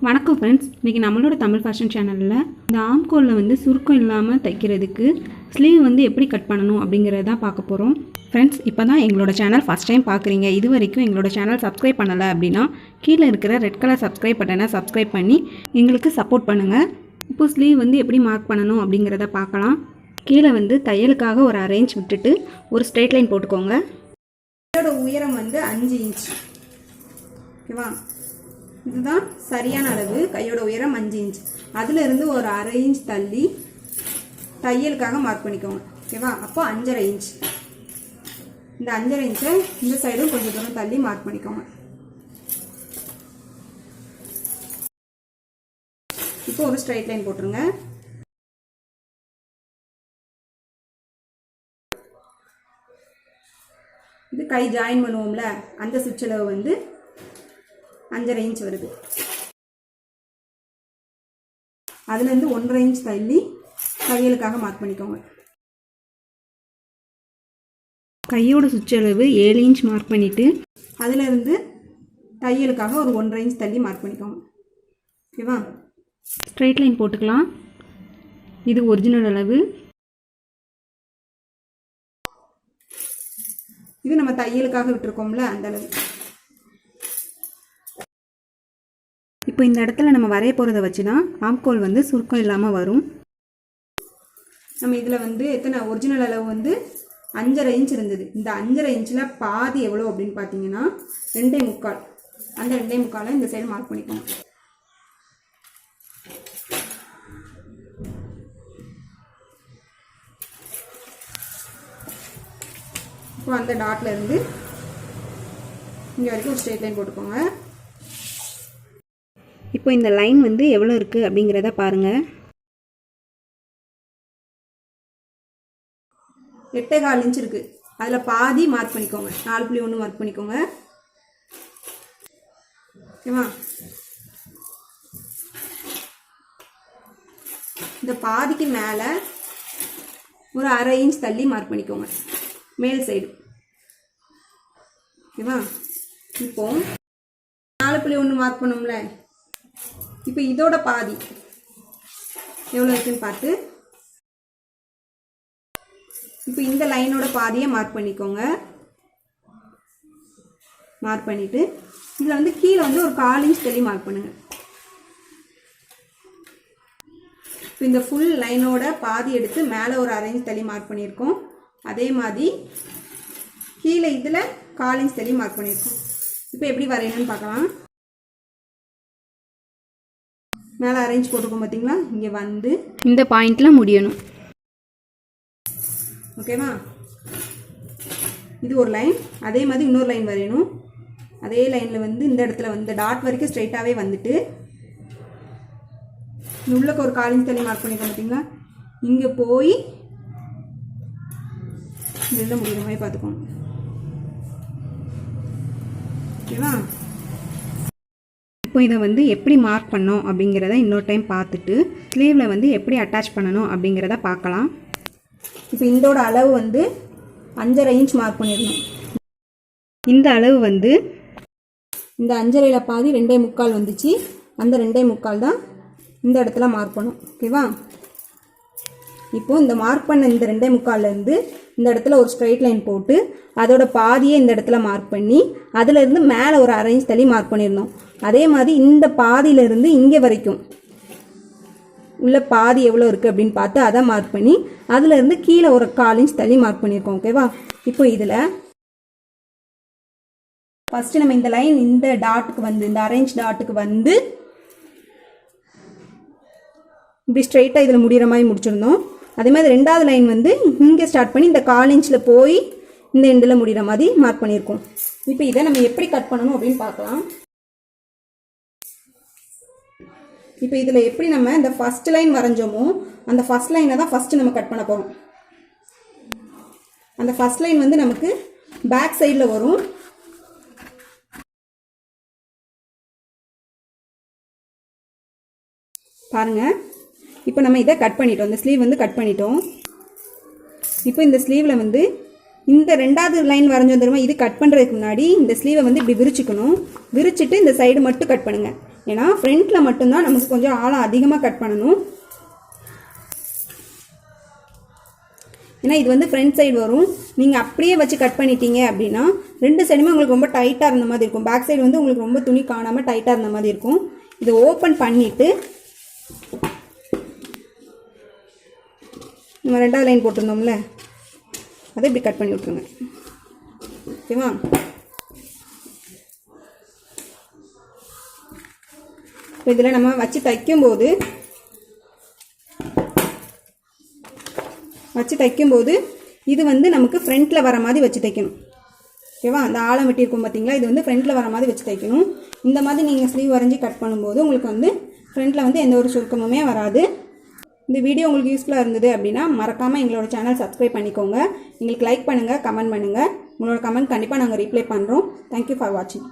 வணக்கம் ஃப்ரெண்ட்ஸ், இன்றைக்கி நம்மளோட தமிழ் ஃபேஷன் சேனலில் இந்த ஆம்கோலில் வந்து சுருக்கம் இல்லாமல் தைக்கிறதுக்கு ஸ்லீவ் வந்து எப்படி கட் பண்ணணும் அப்படிங்கிறத பார்க்க போகிறோம். ஃப்ரெண்ட்ஸ், இப்போ தான் எங்களோட சேனல் ஃபஸ்ட் டைம் பார்க்குறீங்க, இது வரைக்கும் எங்களோட சேனல் சப்ஸ்கிரைப் பண்ணலை அப்படின்னா கீழே இருக்கிற ரெட் கலர் சப்ஸ்கிரைப் பட்டனை சப்ஸ்கிரைப் பண்ணி எங்களுக்கு சப்போர்ட் பண்ணுங்கள். இப்போது ஸ்லீவ் வந்து எப்படி மார்க் பண்ணணும் அப்படிங்கிறத பார்க்கலாம். கீழே வந்து தையலுக்காக ஒரு அரேஞ்ச் விட்டுட்டு ஒரு ஸ்ட்ரெயிட் லைன் போட்டுக்கோங்க. இதோட உயரம் வந்து 5 இன்ச். ஓகேவா? இதுதான் சரியான அளவு. கையோட உயரம் 5 இன்ச். அதிலிருந்து ஒரு அரை இன்ச் தள்ளி தையலுக்காக மார்க் பண்ணிக்கோங்க. ஓகேவா? அப்போ 5.5 இன்ச். இந்த 5.5 இன்ச்சை இந்த சைடும் கொஞ்சம் தூரம் தள்ளி மார்க் பண்ணிக்கோங்க. இப்போ ஒரு ஸ்ட்ரைட் லைன் போட்டுருங்க. இது கை ஜாயின் பண்ணுவோம்ல, அந்த சுற்றளவு வந்து 5.5 இன்ச் வருது. அதுலேருந்து 1.5 இன்ச் தள்ளி தையலுக்காக மார்க் பண்ணிக்கோங்க. கையோட சுற்றளவு 7 இன்ச் மார்க் பண்ணிவிட்டு அதுலேருந்து தையலுக்காக ஒரு 1.5 இன்ச் தள்ளி மார்க் பண்ணிக்கோங்க. ஓகேவா? ஸ்ட்ரைட் லைன் போட்டுக்கலாம். இது ஒரிஜினல் அளவு. இது நம்ம தையலுக்காக விட்டுருக்கோம்ல, அந்த அளவு. இப்போ இந்த இடத்துல நம்ம வரைய போகிறத வச்சு தான் ஆம்கோல் வந்து சுருக்கம் இல்லாமல் வரும். நம்ம இதில் வந்து எத்தனை ஒரிஜினல் அளவு வந்து 5.5 இன்ச் இருந்தது. இந்த 5.5 இன்ச்சில் பாதி எவ்வளோ அப்படின்னு பார்த்தீங்கன்னா 2.25. அந்த 2.25 இந்த சைடு மார்க் பண்ணிக்கோங்க. இப்போ அந்த டாட்ல இருந்து இங்கே வரைக்கும் ஒரு ஸ்ட்ரெயிட் லைன் போட்டுக்கோங்க. இப்போ இந்த லைன் வந்து எவ்வளோ இருக்குது அப்படிங்கிறத பாருங்கள். 8.25 இன்ச் இருக்குது. அதில் பாதி மார்க் பண்ணிக்கோங்க. 4.1 மார்க் பண்ணிக்கோங்க. ஓகேவா? இந்த பாதிக்கு மேலே ஒரு அரை இன்ச் தள்ளி மார்க் பண்ணிக்கோங்க, மேல் சைடு. ஓகேவா? இப்போ 4.1 மார்க் பண்ணோம்ல, இப்போ இதோட பாதி எவ்வளோ இருக்குன்னு பார்த்து இப்போ இந்த லைனோட பாதியை மார்க் பண்ணிக்கோங்க. மார்க் பண்ணிவிட்டு இதில் வந்து கீழே வந்து ஒரு 1/4 இன்ச் தள்ளி மார்க் பண்ணுங்கள். இப்போ இந்த ஃபுல் லைனோட பாதி எடுத்து மேலே ஒரு அரை இன்ச் தள்ளி மார்க் பண்ணியிருக்கோம். அதே மாதிரி கீழே இதில் 1/4 இன்ச் தள்ளி மார்க் பண்ணியிருக்கோம். இப்போ எப்படி வரையணும்னு பார்க்கலாம். மேலே அரேஞ்ச் போட்டுக்கோம் பார்த்தீங்களா? இங்கே வந்து இந்த பாயிண்டில் முடியணும். ஓகேவா? இது ஒரு லைன். அதே மாதிரி இன்னொரு லைன் வரையணும். அதே லைனில் வந்து இந்த இடத்துல வந்து டாட் வரைக்கும் ஸ்ட்ரைட்டாகவே வந்துட்டு உள்ளக்கு ஒரு 1/4 இன்ச் தள்ளி மார்க் பண்ணிக்கோம் பார்த்தீங்களா? இங்கே போய் இதில் முடிகிற மாதிரி பார்த்துக்கோங்க. ஓகேவா? இப்போ இதை வந்து எப்படி மார்க் பண்ணோம் அப்படிங்கிறத இன்னொரு டைம் பார்த்துட்டு ஸ்லீவில் வந்து எப்படி அட்டாச் பண்ணணும் அப்படிங்கிறத பார்க்கலாம். இப்போ இதோட அளவு வந்து 5.5 இன்ச் மார்க் பண்ணிடணும். இந்த அளவு வந்து இந்த 5.5 பாதி 2.25 வந்துச்சு. அந்த 2.25 தான் இந்த இடத்துல மார்க் பண்ணும். ஓகேவா? இப்போது இந்த மார்க் பண்ண இந்த 2.25லேருந்து இந்த இடத்துல ஒரு ஸ்ட்ரைட் லைன் போட்டு அதோட பாதியை இந்த இடத்துல மார்க் பண்ணி அதிலேருந்து மேலே ஒரு அரை இன்ச் தள்ளி மார்க் பண்ணியிருந்தோம். அதே மாதிரி இந்த பாதியிலேருந்து இங்கே வரைக்கும் உள்ள பாதி எவ்வளோ இருக்குது அப்படின்னு பார்த்து அதை மார்க் பண்ணி அதுலேருந்து கீழே ஒரு 1/4 இன்ச் தள்ளி மார்க் பண்ணியிருக்கோம். ஓகேவா? இப்போ இதில் ஃபஸ்ட்டு நம்ம இந்த லைன் இந்த டாட்டுக்கு வந்து இந்த அரேஞ்ச் டாட்டுக்கு வந்து இப்படி ஸ்ட்ரைட்டாக இதில் முடிகிற மாதிரி முடிச்சிருந்தோம். அதே மாதிரி ரெண்டாவது லைன் வந்து இங்கே ஸ்டார்ட் பண்ணி இந்த 1/4 இன்ச்சில் போய் இந்த எண்டில் முடிகிற மாதிரி மார்க் பண்ணியிருக்கோம். இப்போ இதை நம்ம எப்படி கட் பண்ணணும் அப்படின்னு பார்க்கலாம். இப்போ இதில் எப்படி நம்ம இந்த ஃபஸ்ட் லைன் வரைஞ்சோமோ அந்த ஃபஸ்ட் லைனை தான் ஃபஸ்ட்டு நம்ம கட் பண்ண போகிறோம். அந்த ஃபஸ்ட் லைன் வந்து நமக்கு பேக் சைடில் வரும். பாருங்கள், இப்போ நம்ம இதை கட் பண்ணிட்டோம். இந்த ஸ்லீவ் வந்து கட் பண்ணிட்டோம். இப்போ இந்த ஸ்லீவில் வந்து இந்த ரெண்டாவது லைன் வரைஞ்சோம் தெரியுமா, இது கட் பண்ணுறதுக்கு முன்னாடி இந்த ஸ்லீவை வந்து இப்படி விரிச்சிக்கணும். விரிச்சிட்டு இந்த சைடு மட்டும் கட் பண்ணுங்கள். ஏன்னா ஃப்ரண்ட்டில் மட்டும்தான் நமக்கு கொஞ்சம் ஆழம் அதிகமாக கட் பண்ணணும். ஏன்னா இது வந்து ஃப்ரண்ட் சைடு வரும். நீங்கள் அப்படியே வச்சு கட் பண்ணிட்டீங்க அப்படின்னா 2 சைடுமே உங்களுக்கு ரொம்ப டைட்டாக இருந்த மாதிரி இருக்கும். பேக் சைடு வந்து உங்களுக்கு ரொம்ப துணி காணாமல் டைட்டாக இருந்த மாதிரி இருக்கும். இதை ஓப்பன் பண்ணிவிட்டு நம்ம 2வது லைன் போட்டிருந்தோம்ல, அதை இப்படி கட் பண்ணி விட்ருங்க. ஓகேவா? இப்போ இதில் நம்ம வச்சு தைக்கும்போது இது வந்து நமக்கு ஃப்ரண்ட்டில் வர மாதிரி வச்சு தைக்கணும். ஓகேவா? அந்த ஆழம் வெட்டியிருக்கும் பார்த்தீங்களா, இது வந்து ஃப்ரண்ட்டில் வர மாதிரி வச்சு தைக்கணும். இந்த மாதிரி நீங்கள் ஸ்லீவ் வரைஞ்சி கட் பண்ணும்போது உங்களுக்கு வந்து ஃப்ரண்ட்டில் வந்து எந்த ஒரு சுருக்கமுமே வராது. இந்த வீடியோ உங்களுக்கு யூஸ்ஃபுல்லாக இருந்தது அப்படின்னா மறக்காமல் எங்களோட சேனல் சப்ஸ்கிரைப் பண்ணிக்கோங்க. எங்களுக்கு லைக் பண்ணுங்கள், கமெண்ட் பண்ணுங்கள். உங்களோட கமெண்ட் கண்டிப்பாக நாங்கள் ரிப்ளை பண்ணுறோம். தேங்க்யூ ஃபார் வாட்சிங்.